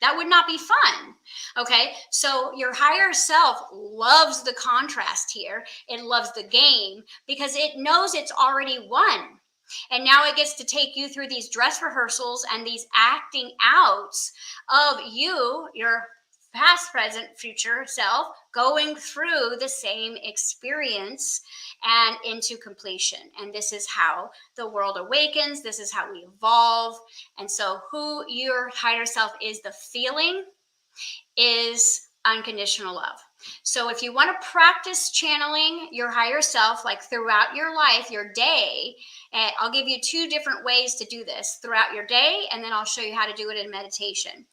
That would not be fun. Okay. So your higher self loves the contrast here. It loves the game because it knows it's already won. And now it gets to take you through these dress rehearsals and these acting outs of you, your past, present, future self, going through the same experience and into completion. And this is how the world awakens. This is how we evolve. And so who your higher self is, the feeling, is unconditional love. So if you want to practice channeling your higher self, like throughout your life, your day, and I'll give you 2 different ways to do this throughout your day, and then I'll show you how to do it in meditation.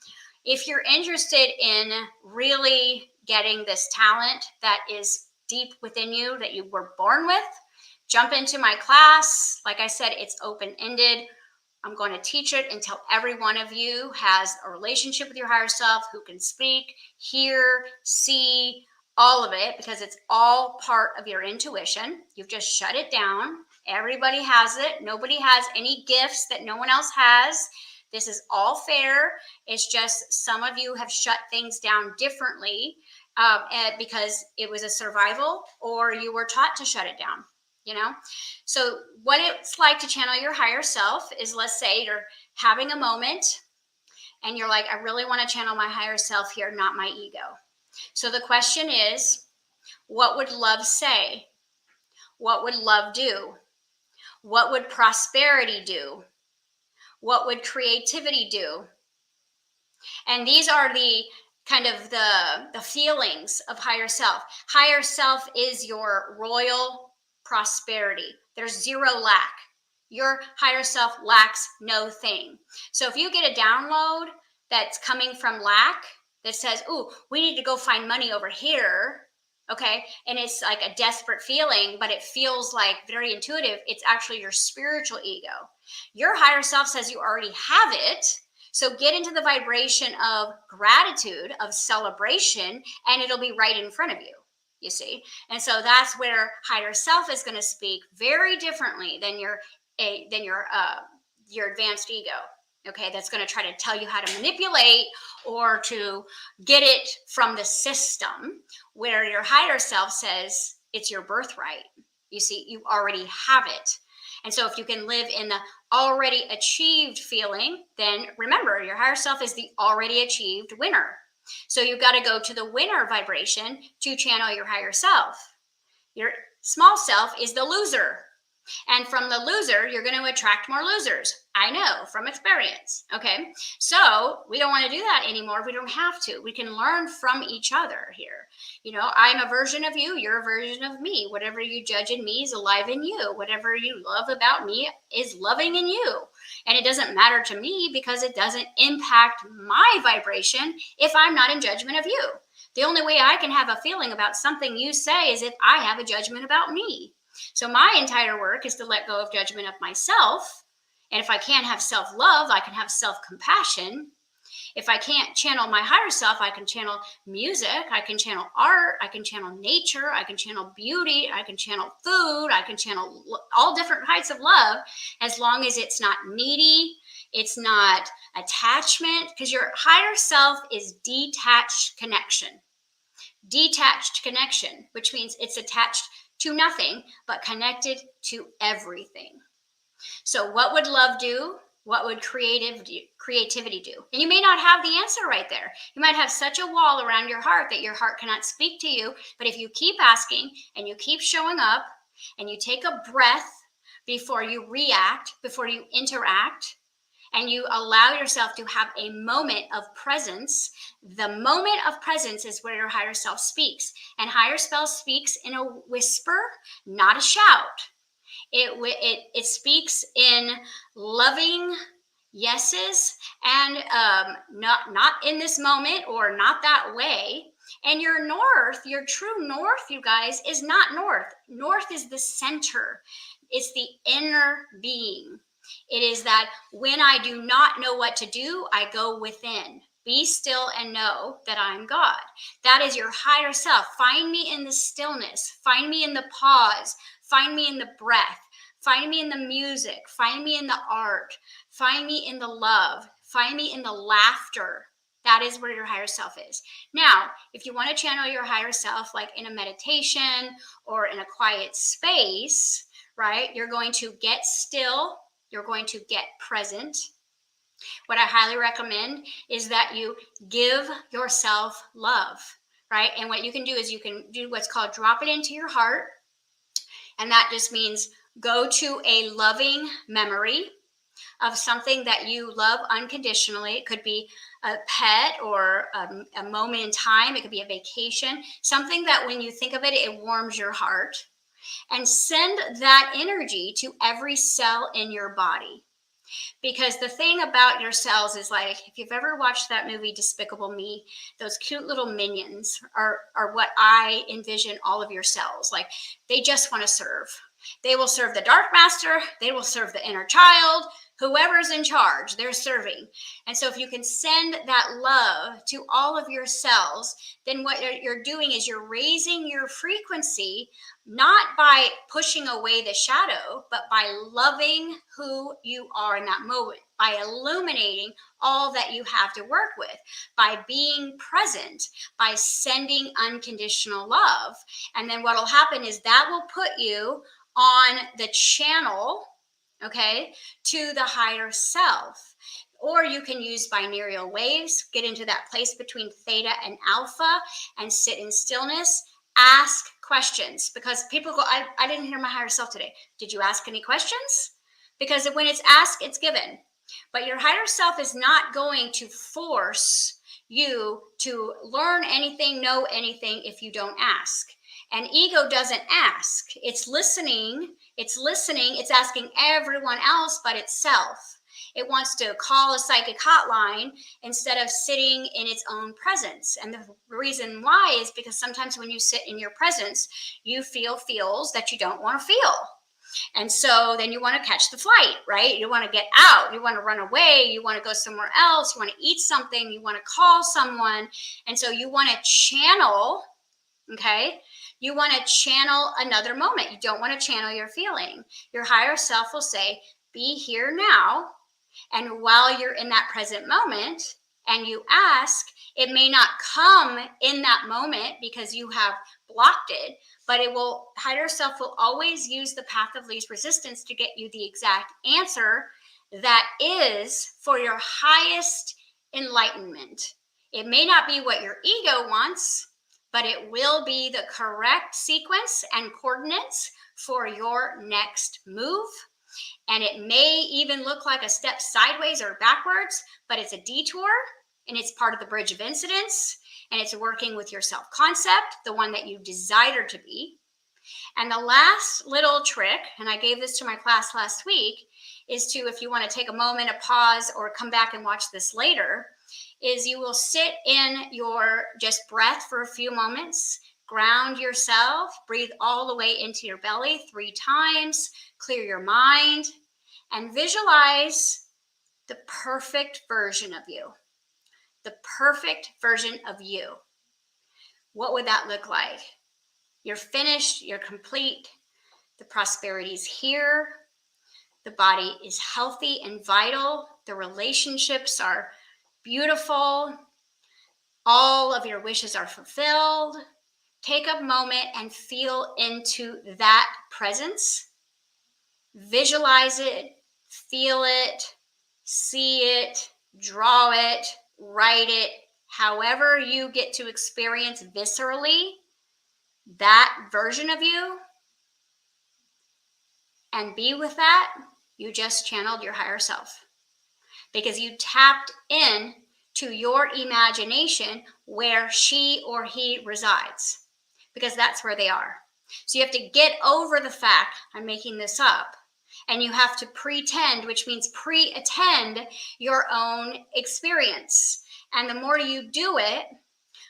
If you're interested in really getting this talent that is deep within you, that you were born with, jump into my class. Like I said, it's open-ended. I'm going to teach it until every one of you has a relationship with your higher self, who can speak, hear, see, all of it, because it's all part of your intuition. You've just shut it down. Everybody has it. Nobody has any gifts that no one else has. This is all fair. It's just some of you have shut things down differently because it was a survival, or you were taught to shut it down, you know? So what it's like to channel your higher self is, let's say you're having a moment and you're like, I really want to channel my higher self here, not my ego. So the question is, what would love say? What would love do? What would prosperity do? What would creativity do? And these are the kind of the feelings of higher self. Higher self is your royal prosperity. There's zero lack. Your higher self lacks no thing. So if you get a download that's coming from lack that says, "Ooh, we need to go find money over here," okay, and it's like a desperate feeling, but it feels like very intuitive, it's actually your spiritual ego. Your higher self says you already have it. So get into the vibration of gratitude, of celebration, and it'll be right in front of you, you see? And so that's where higher self is going to speak very differently than your advanced ego. Okay, that's going to try to tell you how to manipulate or to get it from the system, where your higher self says it's your birthright. You see, you already have it. And so if you can live in the already achieved feeling, then remember, your higher self is the already achieved winner. So you've got to go to the winner vibration to channel your higher self. Your small self is the loser. And from the loser, you're going to attract more losers. I know from experience. Okay. So we don't want to do that anymore. We don't have to. We can learn from each other here. You know, I'm a version of you. You're a version of me. Whatever you judge in me is alive in you. Whatever you love about me is loving in you. And it doesn't matter to me because it doesn't impact my vibration if I'm not in judgment of you. The only way I can have a feeling about something you say is if I have a judgment about me. So my entire work is to let go of judgment of myself. And if I can't have self-love, I can have self-compassion. If I can't channel my higher self, I can channel music, I can channel art, I can channel nature, I can channel beauty, I can channel food, I can channel all different types of love, as long as it's not needy, it's not attachment, because your higher self is detached connection. Detached connection, which means it's attached to nothing, but connected to everything. So what would love do? What would creativity do? And you may not have the answer right there. You might have such a wall around your heart that your heart cannot speak to you. But if you keep asking and you keep showing up and you take a breath before you react, before you interact, and you allow yourself to have a moment of presence, the moment of presence is where your higher self speaks. And higher self speaks in a whisper, not a shout. It speaks in loving yeses and not in this moment or not that way. And your north, your true north, you guys, is not north. North is the center. It's the inner being. It is that when I do not know what to do, I go within. Be still and know that I'm God. That is your higher self. Find me in the stillness. Find me in the pause. Find me in the breath. Find me in the music. Find me in the art. Find me in the love. Find me in the laughter. That is where your higher self is. Now, if you want to channel your higher self, like in a meditation or in a quiet space, right, you're going to get still. You're going to get present. What I highly recommend is that you give yourself love, right? And what you can do is you can do what's called drop it into your heart. And that just means go to a loving memory of something that you love unconditionally. It could be a pet or a moment in time. It could be a vacation, something that when you think of it, it warms your heart. And send that energy to every cell in your body. Because the thing about your cells is, like, if you've ever watched that movie Despicable Me, those cute little minions are what I envision all of your cells. Like, they just want to serve. They will serve the Dark Master. They will serve the inner child. Whoever's in charge, they're serving. And so if you can send that love to all of your cells, then what you're doing is you're raising your frequency, not by pushing away the shadow, but by loving who you are in that moment, by illuminating all that you have to work with, by being present, by sending unconditional love. And then what will happen is that will put you on the channel, okay, to the higher self. Or you can use binaural waves, get into that place between theta and alpha, and sit in stillness. Ask questions, because people go, I didn't hear my higher self today. Did you ask any questions? Because when it's asked, it's given. But your higher self is not going to force you to learn anything, know anything if you don't ask. And ego doesn't ask. It's listening. It's listening. It's asking everyone else but itself. It wants to call a psychic hotline instead of sitting in its own presence. And the reason why is because sometimes when you sit in your presence, you feel feels that you don't want to feel. And so then you want to catch the flight, right? You want to get out. You want to run away. You want to go somewhere else. You want to eat something. You want to call someone. And so you want to channel, okay? You want to channel another moment. You don't want to channel your feeling. Your higher self will say, be here now. And while you're in that present moment and you ask, it may not come in that moment because you have blocked it, but it will, higher self will always use the path of least resistance to get you the exact answer that is for your highest enlightenment. It may not be what your ego wants, but it will be the correct sequence and coordinates for your next move. And it may even look like a step sideways or backwards, but it's a detour and it's part of the bridge of incidence. And it's working with your self-concept, the one that you desire to be. And the last little trick, and I gave this to my class last week, is to, if you want to take a moment, a pause, or come back and watch this later, is you will sit in your just breath for a few moments, ground yourself, breathe all the way into your belly 3 times, clear your mind, and visualize the perfect version of you. The perfect version of you. What would that look like? You're finished, you're complete, the prosperity's here, the body is healthy and vital, the relationships are beautiful, all of your wishes are fulfilled. Take a moment and feel into that presence. Visualize it, feel it, see it, draw it, write it, however you get to experience viscerally that version of you, and be with that. You just channeled your higher self because you tapped in to your imagination where she or he resides, because that's where they are. So you have to get over the fact, I'm making this up, and you have to pretend, which means pre-attend your own experience. And the more you do it,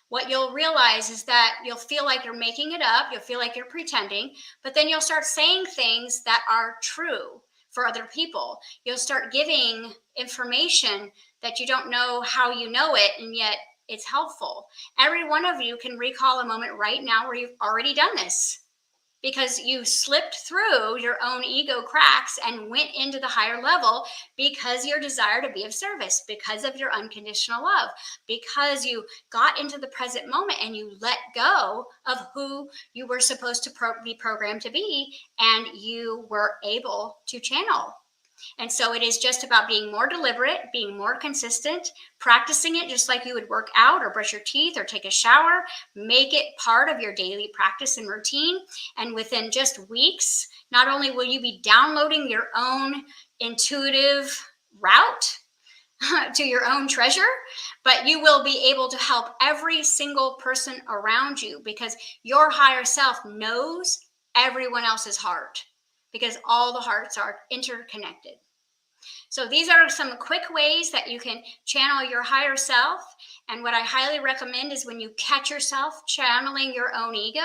what you'll realize is that you'll feel like you're making it up, you'll feel like you're pretending, but then you'll start saying things that are true for other people. You'll start giving information that you don't know how you know it, and yet it's helpful. Every one of you can recall a moment right now where you've already done this, because you slipped through your own ego cracks and went into the higher level because your desire to be of service, because of your unconditional love, because you got into the present moment and you let go of who you were supposed to be programmed to be, and you were able to channel. And so it is just about being more deliberate, being more consistent, practicing it just like you would work out or brush your teeth or take a shower. Make it part of your daily practice and routine. And within just weeks, not only will you be downloading your own intuitive route to your own treasure, but you will be able to help every single person around you, because your higher self knows everyone else's heart, because all the hearts are interconnected. So these are some quick ways that you can channel your higher self. And what I highly recommend is when you catch yourself channeling your own ego,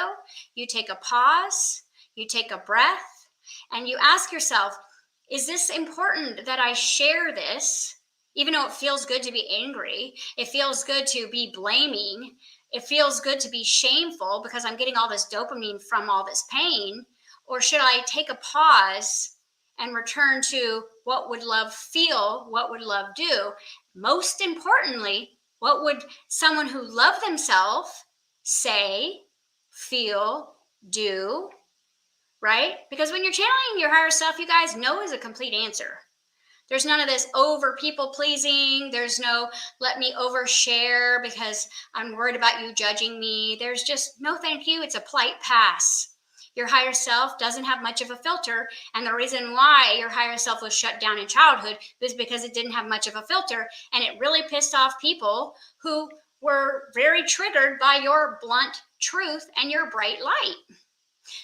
you take a pause, you take a breath, and you ask yourself, Is this important that I share this? Even though it feels good to be angry, it feels good to be blaming, it feels good to be shameful because I'm getting all this dopamine from all this pain. Or should I take a pause and return to what would love feel? What would love do? Most importantly, what would someone who loved themselves say, feel, do? Right? Because when you're channeling your higher self, you guys, no is a complete answer. There's none of this over people pleasing. There's no let me overshare because I'm worried about you judging me. There's just no thank you. It's a polite pass. Your higher self doesn't have much of a filter. And the reason why your higher self was shut down in childhood was because it didn't have much of a filter. And it really pissed off people who were very triggered by your blunt truth and your bright light.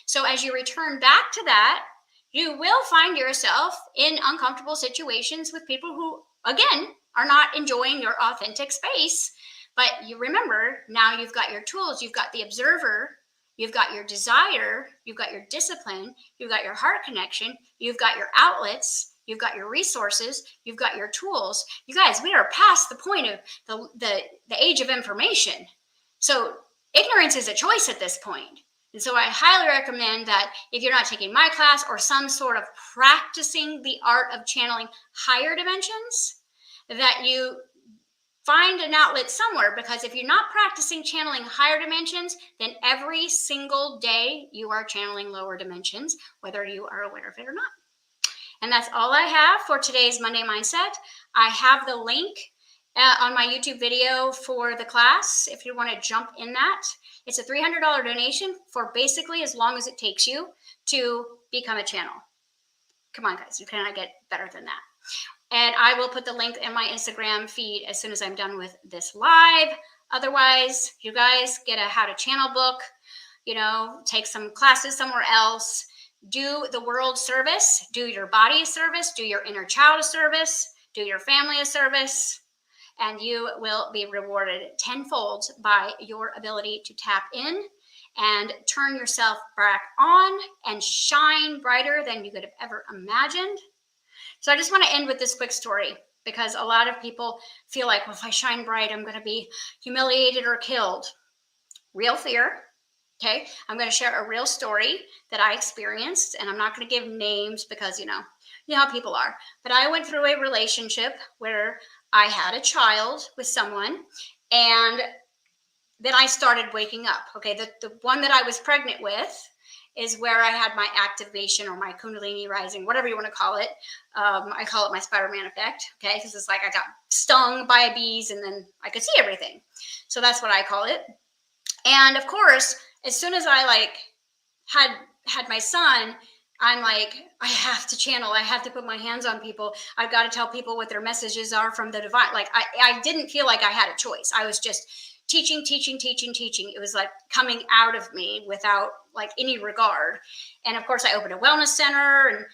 So as you return back to that, you will find yourself in uncomfortable situations with people who, again, are not enjoying your authentic space. But you remember, now you've got your tools, you've got the observer, you've got your desire, you've got your discipline, you've got your heart connection, you've got your outlets, you've got your resources, you've got your tools. You guys, we are past the point of the age of information. So ignorance is a choice at this point. And so I highly recommend that if you're not taking my class or some sort of practicing the art of channeling higher dimensions, that you find an outlet somewhere, because if you're not practicing channeling higher dimensions, then every single day you are channeling lower dimensions, whether you are aware of it or not. And that's all I have for today's Monday Mindset. I have the link on my YouTube video for the class if you want to jump in that. It's a $300 donation for basically as long as it takes you to become a channel. Come on, guys, you cannot get better than that. And I will put the link in my Instagram feed as soon as I'm done with this live. Otherwise, you guys get a how to channel book, take some classes somewhere else, do the world service, do your body a service, do your inner child a service, do your family a service, and you will be rewarded tenfold by your ability to tap in and turn yourself back on and shine brighter than you could have ever imagined. So I just want to end with this quick story, because a lot of people feel like, well, if I shine bright, I'm going to be humiliated or killed. Real fear. Okay. I'm going to share a real story that I experienced, and I'm not going to give names because, you know how people are. But I went through a relationship where I had a child with someone, and then I started waking up. Okay. The one that I was pregnant with is where I had my activation or my Kundalini rising, whatever you want to call it. I call it my Spider-Man effect. Okay. Because it's like I got stung by bees and then I could see everything. So that's what I call it. And of course, as soon as I had my son, I'm like, I have to channel. I have to put my hands on people. I've got to tell people what their messages are from the divine. Like I didn't feel like I had a choice. I was just teaching. It was like coming out of me without like any regard. And of course, I opened a wellness center and,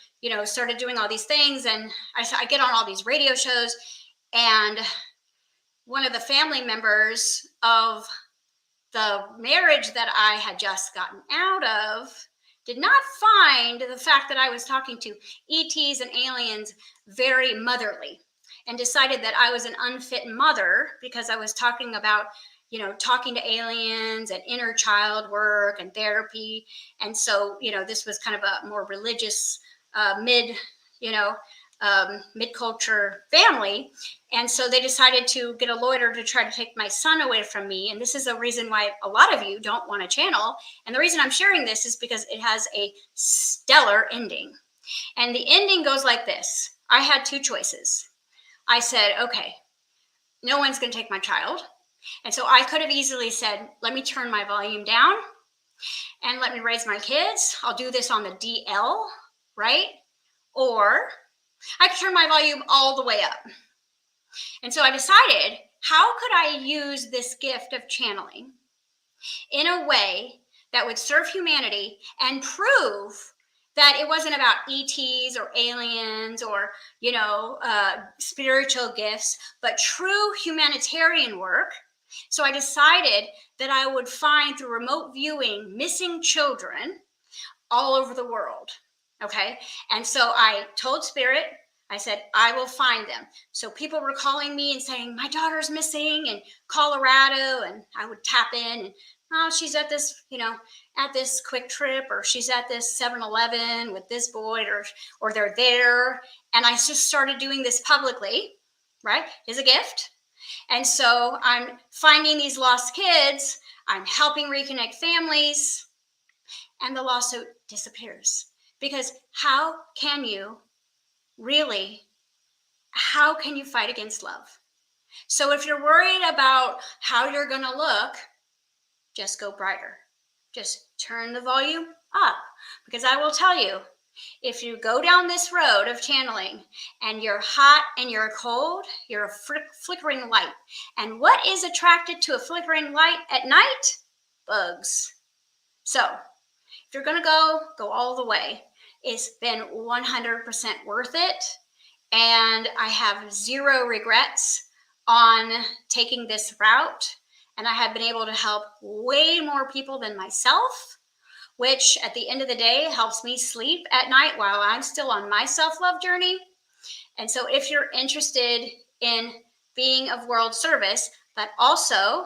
started doing all these things. And I get on all these radio shows. And one of the family members of the marriage that I had just gotten out of did not find the fact that I was talking to ETs and aliens very motherly, and decided that I was an unfit mother because I was talking about, talking to aliens and inner child work and therapy. And so, this was kind of a more religious, mid-culture family. And so they decided to get a lawyer to try to take my son away from me. And this is the reason why a lot of you don't want to channel. And the reason I'm sharing this is because it has a stellar ending. And the ending goes like this. I had two choices. I said, okay, no one's going to take my child. And so I could have easily said, let me turn my volume down and let me raise my kids. I'll do this on the DL, right? Or I could turn my volume all the way up. And so I decided, how could I use this gift of channeling in a way that would serve humanity and prove that it wasn't about ETs or aliens or, spiritual gifts, but true humanitarian work. So I decided that I would find, through remote viewing, missing children all over the world. Okay. And so I told Spirit, I said, I will find them. So people were calling me and saying, my daughter's missing in Colorado. And I would tap in and, oh, she's at this, at this Quick Trip, or she's at this 7-Eleven with this boy, or they're there. And I just started doing this publicly, right? Is a gift. And so I'm finding these lost kids. I'm helping reconnect families, and the lawsuit disappears. Because how can you fight against love? So if you're worried about how you're going to look, just go brighter. Just turn the volume up. Because I will tell you, if you go down this road of channeling and you're hot and you're cold, you're a flickering light. And what is attracted to a flickering light at night? Bugs. So if you're going to go all the way. It's been 100% worth it. And I have zero regrets on taking this route. And I have been able to help way more people than myself, which at the end of the day helps me sleep at night while I'm still on my self-love journey. And so if you're interested in being of world service, but also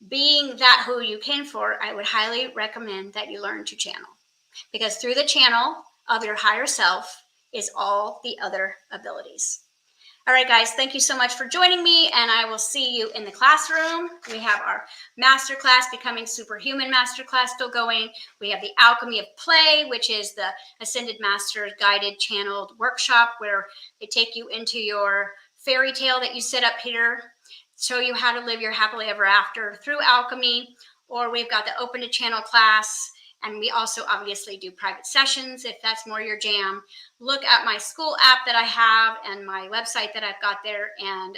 being that who you came for, I would highly recommend that you learn to channel. Because through the channel of your higher self is all the other abilities. All right, guys, thank you so much for joining me, and I will see you in the classroom. We have our masterclass, Becoming Superhuman masterclass, still going. We have the Alchemy of Play, which is the Ascended Masters guided channeled workshop where they take you into your fairy tale that you set up here, show you how to live your happily ever after through alchemy. Or we've got the Open to Channel class. And we also obviously do private sessions if that's more your jam. Look at my school app that I have and my website that I've got there, and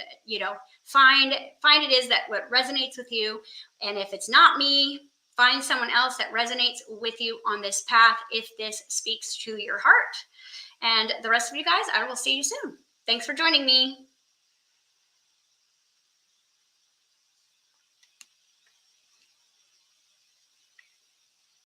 find it is that what resonates with you. And if it's not me, find someone else that resonates with you on this path if this speaks to your heart. And the rest of you guys, I will see you soon. Thanks for joining me.